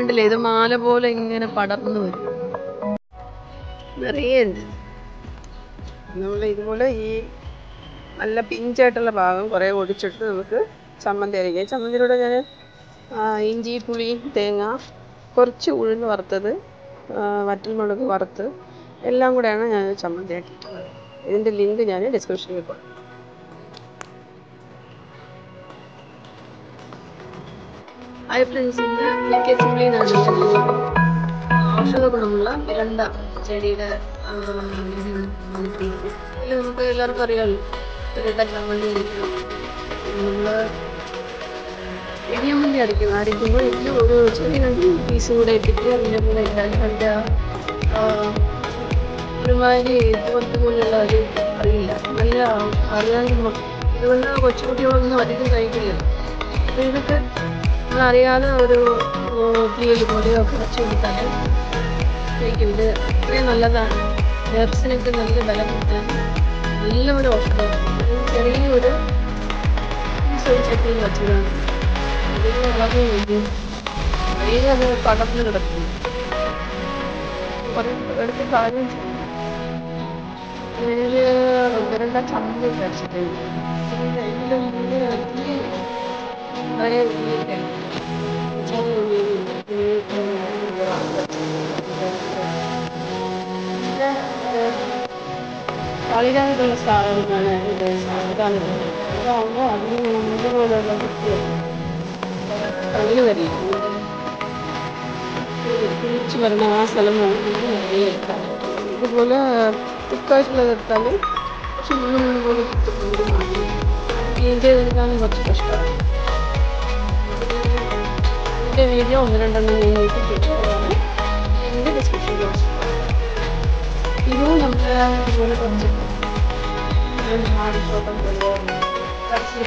കണ്ടില്ലേ, ഇത് മാല പോലെ ഇങ്ങനെ പടർന്നു വരും, നിറയെ ഉണ്ട്. നമ്മൾ ഇതുപോലെ ഈ നല്ല പിഞ്ചായിട്ടുള്ള ഭാഗം കുറേ ഒടിച്ചെടുത്ത് നമുക്ക് ചമ്മന്തി അരയ്ക്കാം. ചമ്മന്തിയിലൂടെ ഞാൻ ഇഞ്ചി, പുളി, തേങ്ങ, കുറച്ച് ഉഴുന്ന് വറുത്തത്, വറ്റൽമുളക് വറുത്ത് എല്ലാം കൂടെയാണ് ഞാൻ ചമ്മന്തി ആക്കിയിട്ടുള്ളത്. ഇതിൻ്റെ ലിങ്ക് ഞാൻ ഡിസ്ക്രിപ്ഷനിൽ കൊടുക്കും. ഹായ് ഫ്രണ്ട്സ്, ഇന്ന് പുളി നടുന്നത് ഔഷധ ഗുണമുള്ള ഇരണ്ട ചെടിയുടെ ഇതിൽ നമുക്ക് എല്ലാവർക്കും അറിയാമല്ലോ, ഇരണ്ട ചമ്മന്തി അടിക്കും. നമ്മൾ ഇടിയമ്മന്തി അടിക്കുമ്പോൾ ഇതിൽ ഒരു ചെറിയ പീസും കൂടെ ഇട്ടിട്ട് അതിൻ്റെ കൂടെ ഇട്ടാൽ അതിൻ്റെ ഒരുമാതിരി ഇതുപോലത്തെ പോലെയുള്ള അത് അറിയില്ല, നല്ല അറിയാൻ. ഇതുകൊണ്ട് കൊച്ചുകുട്ടികളൊന്നും അധികം കഴിക്കില്ല. അപ്പോൾ ഇതൊക്കെ നമ്മളറിയാതെ ഒരു തീയൽ പോലെയോ കുറച്ച് കൊടുത്താൽ കഴിക്കും. ഇത് ഇത്രയും നല്ലതാണ്, ഹെർബ്സിനൊക്കെ നല്ല ബലം കിട്ടാൻ നല്ല ഒരു ഔഷധം. ചെറിയൊരു ചട്ടിയിൽ വച്ചതാണ്. ഇതിന് വളരെ വലിയ അത് പടർന്ന് കിടക്കുന്നു. കുറേ എടുത്ത് കാര്യം ഇവരുടെ ചമ്മന്തി കഴിച്ചിട്ടുണ്ട്. വളരെ കളിക്കാനായിട്ടുള്ള സാധനമാണ് ഇത്. ഇതാണ് ഇതാകുമ്പോൾ അതിന് മുമ്പുപോലുള്ള കളി വരില്ല, തിരിച്ചു വരണം. ആ സ്ഥലം എടുത്താൽ ഇതുപോലെ തിക്കായിട്ടുള്ളത് എടുത്താൽ പക്ഷെ പോലെ കിട്ടുമ്പോൾ ക്ലീൻ ചെയ്തെടുക്കാനും കുറച്ച് കഷ്ടമാണ്. ഇതിൻ്റെ വീഡിയോ 1-2 ഞാൻ ഇട്ടിട്ടുള്ളതാണ് എൻ്റെ ഡിസ്ക്രിപ്ഷൻ ബോക്സിൽ. ഇതും നമ്മൾ ഇതുപോലെ കുറച്ച് മാടിത്തോട്ടം പോലെ കുറച്ച്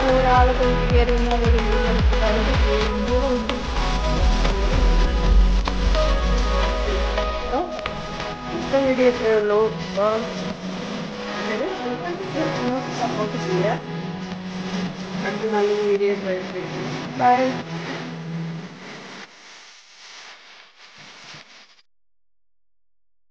ഒരാൾ കയറുന്ന ഒരു വീഡിയോ ഒക്കെ ഉള്ളൂ. സപ്പോർട്ട് ചെയ്യുക. അടുത്ത നല്ല വീഡിയോ. ബൈ.